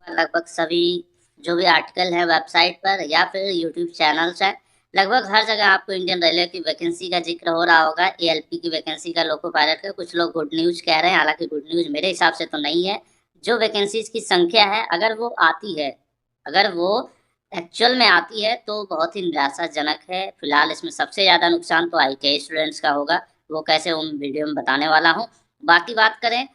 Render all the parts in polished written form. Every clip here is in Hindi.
लगभग सभी जो भी आर्टिकल है वेबसाइट पर या फिर यूट्यूब चैनल्स हैं, लगभग हर जगह आपको इंडियन रेलवे की वैकेंसी का जिक्र हो रहा होगा। एएलपी की वैकेंसी का, लोको पायलट का। कुछ लोग गुड न्यूज कह रहे हैं, हालांकि गुड न्यूज मेरे हिसाब से तो नहीं है। जो वैकेंसीज की संख्या है, अगर वो आती है, अगर वो एक्चुअल में आती है, तो बहुत ही निराशाजनक है। फिलहाल इसमें सबसे ज्यादा नुकसान तो आईटीआई स्टूडेंट्स का होगा। वो कैसे, उन वीडियो में बताने वाला हूँ। बाकी बात करें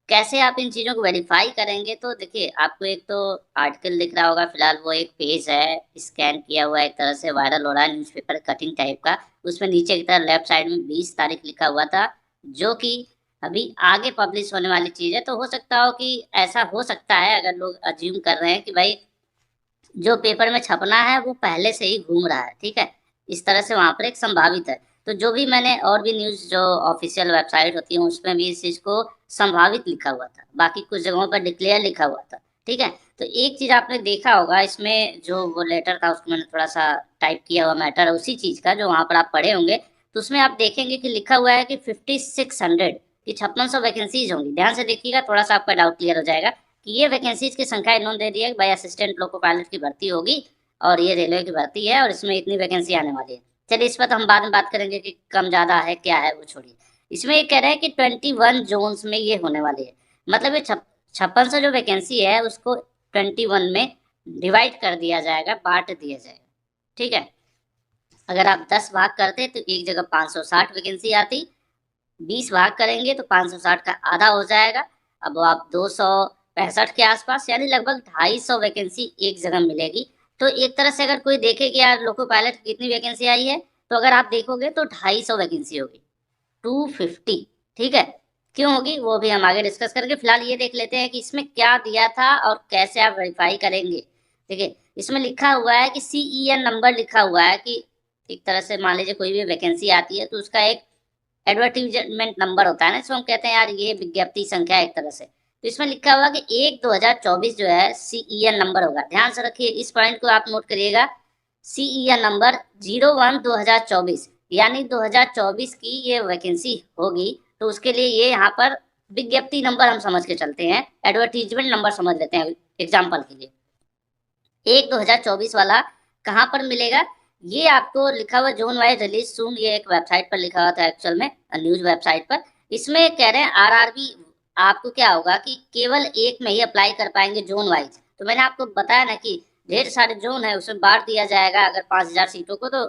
कैसे आप इन चीज़ों को वेरीफाई करेंगे, तो देखिए आपको एक तो आर्टिकल दिख रहा होगा। फिलहाल वो एक पेज है, स्कैन किया हुआ, एक तरह से वायरल हो रहा है, न्यूज़पेपर कटिंग टाइप का। उसमें नीचे की तरफ लेफ्ट साइड में 20 तारीख लिखा हुआ था, जो कि अभी आगे पब्लिश होने वाली चीज़ है। तो हो सकता हो कि ऐसा हो सकता है, अगर लोग अज्यूम कर रहे हैं कि भाई जो पेपर में छपना है वो पहले से ही घूम रहा है, ठीक है। इस तरह से वहां पर एक संभावित है। तो जो भी मैंने और भी न्यूज जो ऑफिशियल वेबसाइट होती है उसमें भी इस चीज को संभावित लिखा हुआ था, बाकी कुछ जगहों पर डिक्लेयर लिखा हुआ था, ठीक है। तो एक चीज आपने देखा होगा इसमें, जो वो लेटर था उसको मैंने थोड़ा सा टाइप किया हुआ मैटर है उसी चीज का, जो वहां पर आप पढ़े होंगे। तो उसमें आप देखेंगे कि लिखा हुआ है कि 5600 की 5600 वैकेंसीज होंगी। ध्यान से देखिएगा, थोड़ा सा आपका डाउट क्लियर हो जाएगा कि ये वैकेंसीज की संख्या इन्होंने दे दी है कि भाई असिस्टेंट लोको पायलट की भर्ती होगी, और ये रेलवे की भर्ती है, और इसमें इतनी वैकेंसी आने वाली है। चलिए, इस पर तो हम बाद में बात करेंगे कि कम ज्यादा है क्या है, वो छोड़िए। इसमें ये कह रहे हैं कि 21 जोन्स में ये होने वाली है। मतलब ये 5600 जो वैकेंसी है उसको 21 में डिवाइड कर दिया जाएगा, बांट दिया जाएगा, ठीक है। अगर आप 10 भाग करते तो एक जगह 560 वैकेंसी आती, 20 भाग करेंगे तो 560 का आधा हो जाएगा। अब आप 265 के आसपास, यानी लगभग 250 वैकेंसी एक जगह मिलेगी। तो एक तरह से अगर कोई देखे कि यार लोको पायलट की कितनी वैकेंसी आई है, तो अगर आप देखोगे तो 250 वैकेंसी होगी, 250, ठीक है। क्यों होगी वो भी हम आगे डिस्कस करेंगे। फिलहाल ये देख लेते हैं कि इसमें क्या दिया था और कैसे आप वेरीफाई करेंगे। देखिए, इसमें लिखा हुआ है कि सीईएन नंबर लिखा हुआ है कि एक तरह से मान लीजिए कोई भी वैकेंसी आती है तो उसका एक एडवर्टीजमेंट नंबर होता है ना, इसको हम कहते हैं यार ये विज्ञप्ति संख्या एक तरह से। तो इसमें लिखा हुआ कि 1/2024 जो है सीईएन नंबर होगा। ध्यान से रखिए, इस पॉइंट को आप नोट करिएगा। सीईएन नंबर 01/2024, यानी 2024 की ये वैकेंसी होगी। तो उसके लिए ये यहाँ पर विज्ञप्ति नंबर हम समझ के चलते हैं, एडवर्टीजमेंट नंबर समझ लेते हैं एग्जाम्पल के लिए। 1/2024 वाला कहाँ पर मिलेगा, ये आपको लिखा हुआ जोन वाइज रिलीज सून, ये एक वेबसाइट पर लिखा हुआ था एक्चुअल में, न्यूज वेबसाइट पर। इसमें कह रहे हैं आरआरबी, आपको क्या होगा कि केवल एक में ही अप्लाई कर पाएंगे जोन वाइज। तो मैंने आपको बताया ना कि ढेर सारे जोन है, उसमें बांट दिया जाएगा अगर 5000 सीटों को, तो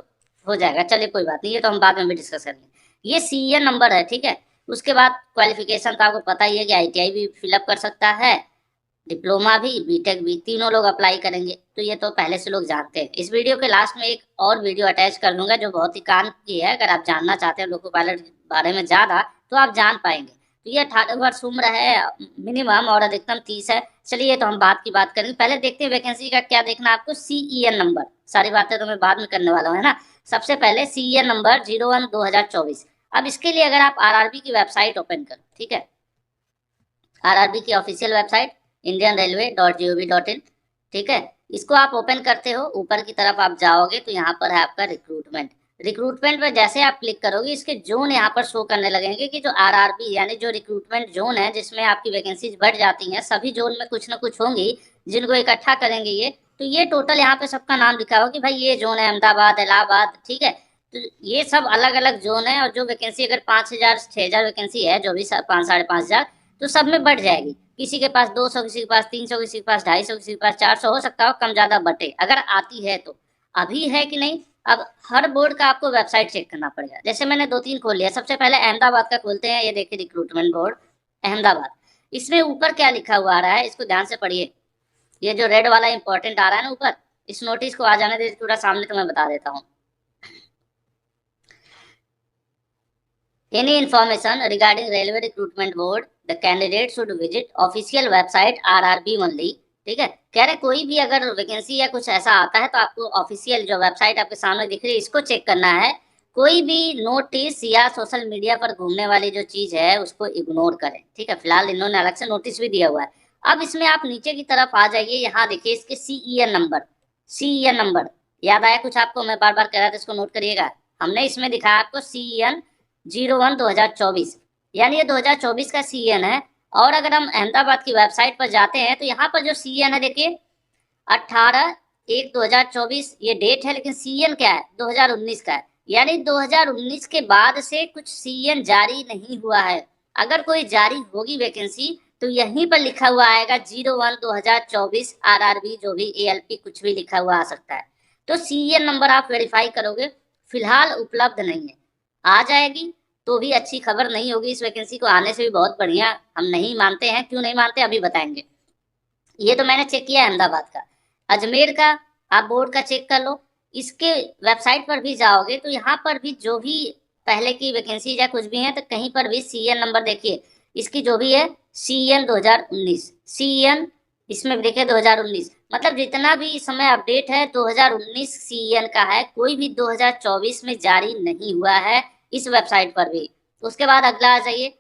हो जाएगा। चलिए कोई बात नहीं, ये तो हम बाद में भी डिस्कस करेंगे। ये सीएन नंबर है, ठीक है। उसके बाद क्वालिफिकेशन तो आपको पता ही है कि आईटीआई भी फिलअप कर सकता है, डिप्लोमा भी, बीटेक भी, तीनों लोग अप्लाई करेंगे। तो ये तो पहले से लोग जानते हैं। इस वीडियो के लास्ट में एक और वीडियो अटैच कर दूंगा जो बहुत ही काम की है, अगर आप जानना चाहते हैं लोको पायलट के बारे में ज्यादा, तो आप जान पाएंगे। तो ये 18 वर्ष उम्र है मिनिमम, और अधिकतम 30 है। चलिए, ये तो हम बात की बात करेंगे। पहले देखते हैं वैकेंसी का क्या देखना है आपको, सीईएन नंबर। सारी बातें तो मैं बाद में करने वाला हूँ, है ना। सबसे पहले सीईएन नंबर 01/2024। अब इसके लिए अगर आप आरआरबी की वेबसाइट ओपन करो, ठीक है, आरआरबी की ऑफिशियल वेबसाइट indianrailway.gov.in, ठीक है। इसको आप ओपन करते हो, ऊपर की तरफ आप जाओगे तो यहाँ पर है आपका रिक्रूटमेंट। रिक्रूटमेंट में जैसे आप क्लिक करोगे, इसके जोन यहाँ पर शो करने लगेंगे कि जो आरआरबी यानी जो रिक्रूटमेंट जोन है जिसमें आपकी वैकेंसीज बढ़ जाती हैं, सभी जोन में कुछ ना कुछ होंगी जिनको इकट्ठा करेंगे ये। तो ये टोटल यहाँ पे सबका नाम लिखा होगा कि भाई ये जोन है अहमदाबाद, इलाहाबाद, ठीक है। तो ये सब अलग अलग जोन है, और जो वैकेंसी अगर 5000 6000 वैकेंसी है, जो भी 5 5.5 हजार, तो सब में बढ़ जाएगी। किसी के पास 200, किसी के पास 300, किसी के पास 250, किसी के पास 400, हो सकता हो कम ज्यादा बटे अगर आती है तो। अभी है कि नहीं, अब हर बोर्ड का आपको वेबसाइट चेक करना पड़ेगा। जैसे मैंने 2 3 खोल लिया, सबसे पहले अहमदाबाद का खोलते हैं। ये देखिए, रिक्रूटमेंट बोर्ड अहमदाबाद। इसमें ऊपर क्या लिखा हुआ आ रहा है, इसको ध्यान से पढ़िए। ये जो रेड वाला इंपॉर्टेंट आ रहा है ना ऊपर, इस नोटिस को आ जाने दे, पूरा सामने तो मैं बता देता हूँ। Any information regarding railway recruitment board, the candidate should visit official website RRB only। ठीक है, कह रहे कोई भी अगर वैकेंसी या कुछ ऐसा आता है तो आपको ऑफिशियल जो वेबसाइट आपके सामने दिख रही है इसको चेक करना है। कोई भी नोटिस या सोशल मीडिया पर घूमने वाली जो चीज है उसको इग्नोर करें, ठीक है। फिलहाल इन्होंने अलग से नोटिस भी दिया हुआ है। अब इसमें आप नीचे की तरफ आ जाइए, यहाँ देखिए इसके सीईएन नंबर। सीईएन नंबर याद आया कुछ आपको, मैं बार बार कह रहा था, इसको नोट करिएगा। हमने इसमें दिखाया आपको सीईएन 01/2024, यानी ये 2024 का सीएन है। और अगर हम अहमदाबाद की वेबसाइट पर जाते हैं तो यहाँ पर जो CN है देखिए 18/1/2024 ये डेट है, लेकिन CN क्या है 2019 का है। यानी 2019 के बाद से कुछ CN जारी नहीं हुआ है। अगर कोई जारी होगी वैकेंसी तो यहीं पर लिखा हुआ आएगा 01/2024 RRB, जो भी ALP कुछ भी लिखा हुआ आ सकता है। तो CN नंबर आप वेरीफाई करोगे, फिलहाल उपलब्ध नहीं है। आ जाएगी तो भी अच्छी खबर नहीं होगी, इस वैकेंसी को आने से भी बहुत बढ़िया। हम नहीं मानते हैं, क्यों नहीं मानते अभी बताएंगे। ये तो मैंने चेक किया अहमदाबाद का। अजमेर का आप बोर्ड का चेक कर लो, इसके वेबसाइट पर भी जाओगे तो यहाँ पर भी जो भी पहले की वैकेंसी या कुछ भी है तो कहीं पर भी CN नंबर देखिए, इसकी जो भी है CN 2019, CN इसमें देखिए 2019, मतलब जितना भी इस समय अपडेट है 2019 CN का है, कोई भी 2024 में जारी नहीं हुआ है इस वेबसाइट पर भी। उसके बाद अगला आ जाइए,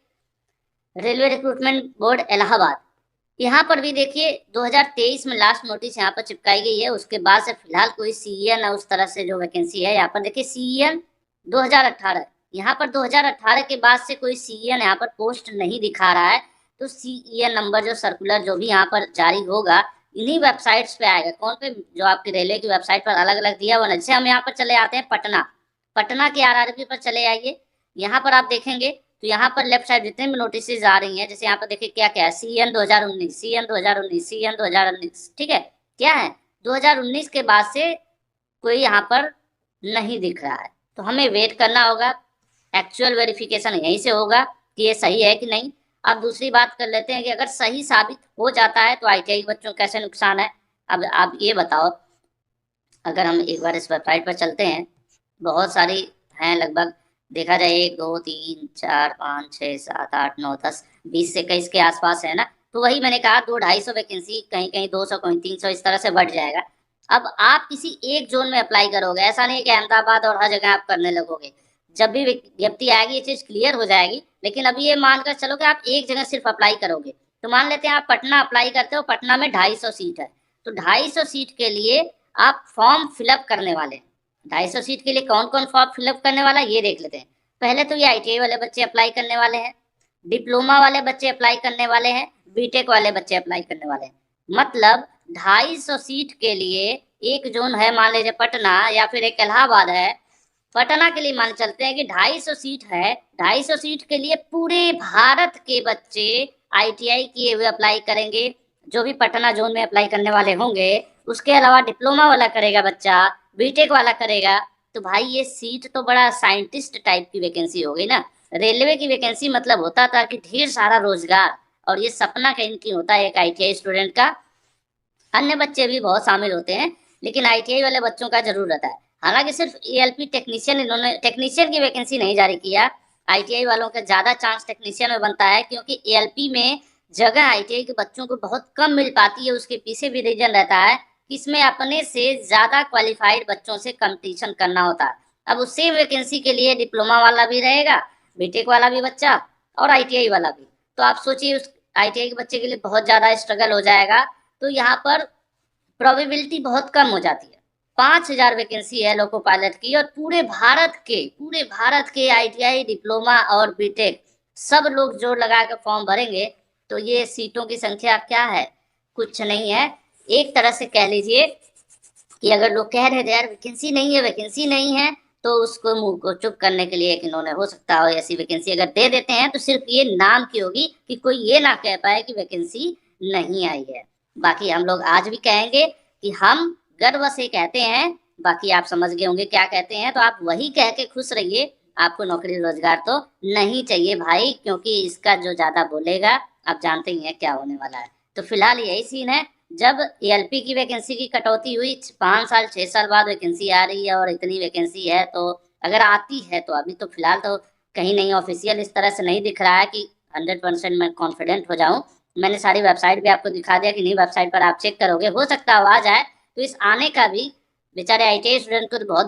रेलवे रिक्रूटमेंट बोर्ड इलाहाबाद। यहाँ पर भी देखिए 2023 में लास्ट नोटिस यहाँ पर चिपकाई गई है, उसके बाद से फिलहाल कोई CN और उस तरह से जो वैकेंसी है यहाँ पर देखिए CN 2018, यहाँ पर 2018 के बाद से कोई CN यहाँ पर पोस्ट नहीं दिखा रहा है। तो CN नंबर जो सर्कुलर जो भी यहाँ पर जारी होगा इन्हीं वेबसाइट्स पे आएगा। कौन पे? जो आपकी रेलवे की वेबसाइट पर अलग अलग दिया हुआ। जैसे हम यहाँ पर चले आते हैं पटना के RRB पर चले आइए। यहाँ पर आप देखेंगे तो यहाँ पर लेफ्ट साइड जितने भी नोटिस आ रही हैं, जैसे यहाँ पर देखिए क्या क्या है, CN 2019, CN 2019, CN 2019, ठीक है, क्या है 2019 के बाद से कोई यहाँ पर नहीं दिख रहा है। तो हमें वेट करना होगा, एक्चुअल वेरिफिकेशन यहीं से होगा कि ये सही है कि नहीं। अब दूसरी बात कर लेते हैं कि अगर सही साबित हो जाता है तो ITI बच्चों को कैसे नुकसान है। अब आप ये बताओ, अगर हम एक बार इस वेबसाइट पर चलते हैं, बहुत सारी हैं, लगभग देखा जाए 1 2 3 4 5 6 7 8 9 10 20 से 21 के आसपास है ना। तो वही मैंने कहा 200-250 वैकेंसी, कहीं कहीं 200, कहीं 300, इस तरह से बढ़ जाएगा। अब आप किसी एक जोन में अप्लाई करोगे, ऐसा नहीं कि अहमदाबाद और हर जगह आप करने लगोगे। जब भी विज्ञप्ति आएगी ये चीज क्लियर हो जाएगी। लेकिन अभी ये मानकर चलो कि आप एक जगह सिर्फ अप्लाई करोगे। तो मान लेते हैं आप पटना अप्लाई करते हो, पटना में 250 सीट है, तो 250 सीट के लिए आप फॉर्म फिलअप करने वाले। 250 सीट के लिए कौन कौन फॉर्म फिलअप करने वाला ये देख लेते हैं। पहले तो ये ITI वाले बच्चे अप्लाई करने वाले हैं, डिप्लोमा वाले बच्चे अप्लाई करने वाले हैं, बीटेक वाले बच्चे अप्लाई करने वाले हैं। मतलब 250 सीट के लिए एक जोन है, मान लीजिए पटना या फिर एक इलाहाबाद है। पटना के लिए मान चलते हैं कि 250 सीट है, 250 सीट के लिए पूरे भारत के बच्चे ITI किए हुए अप्लाई करेंगे। जो भी पटना जोन में अप्लाई करने वाले होंगे, उसके अलावा डिप्लोमा वाला करेगा बच्चा, बीटेक वाला करेगा। तो भाई ये सीट तो बड़ा साइंटिस्ट टाइप की वैकेंसी हो गई ना। रेलवे की वैकेंसी मतलब होता था कि ढेर सारा रोजगार, और ये सपना कहीं की होता है एक ITI स्टूडेंट का। अन्य बच्चे भी बहुत शामिल होते हैं, लेकिन ITI वाले बच्चों का जरूर रहता है। हालांकि सिर्फ ALP टेक्नीशियन, इन्होंने टेक्नीशियन की वैकेंसी नहीं जारी किया। ITI वालों का ज्यादा चांस टेक्नीशियन में बनता है, क्योंकि ALP में जगह ITI के बच्चों को बहुत कम मिल पाती है। उसके पीछे भी रीजन रहता है कि इसमें अपने से ज्यादा क्वालिफाइड बच्चों से कंपटीशन करना होता है। अब उस सेम वैकेंसी के लिए डिप्लोमा वाला भी रहेगा, बीटेक वाला भी बच्चा, और ITI वाला भी। तो आप सोचिए उस ITI के बच्चे के लिए बहुत ज्यादा स्ट्रगल हो जाएगा। तो यहाँ पर प्रोबेबिलिटी बहुत कम हो जाती है। 5000 वैकेंसी है लोको पायलट की, और पूरे भारत के ITI, डिप्लोमा और बीटेक सब लोग जोर लगा कर फॉर्म भरेंगे। तो ये सीटों की संख्या क्या है, कुछ नहीं है। एक तरह से कह लीजिए कि अगर लोग कह रहे थे यार वैकेंसी नहीं है, वैकेंसी नहीं है, तो उसको मुंह को चुप करने के लिए एक इन्होंने हो सकता हो ऐसी वैकेंसी अगर दे देते हैं तो सिर्फ ये नाम की होगी, कि कोई ये ना कह पाए कि वैकेंसी नहीं आई है। बाकी हम लोग आज भी कहेंगे कि हम गर्व से कहते हैं। बाकी आप समझ गए होंगे क्या कहते हैं, तो आप वही कह के खुश रहिए। आपको नौकरी रोजगार तो नहीं चाहिए भाई, क्योंकि इसका जो ज्यादा बोलेगा आप जानते ही हैं क्या होने वाला है। तो फिलहाल यही सीन है। जब ALP की वैकेंसी की कटौती हुई 5 साल 6 साल बाद वैकेंसी आ रही है, और इतनी वैकेंसी है, तो अगर आती है तो अभी तो फिलहाल तो कहीं नहीं ऑफिशियल इस तरह से नहीं दिख रहा है कि 100% मैं कॉन्फिडेंट हो जाऊं। मैंने सारी वेबसाइट भी आपको दिखा दिया कि नहीं, वेबसाइट पर आप चेक करोगे, हो सकता है आ जाए। तो इस आने का भी बेचारे ITI स्टूडेंट को तो बहुत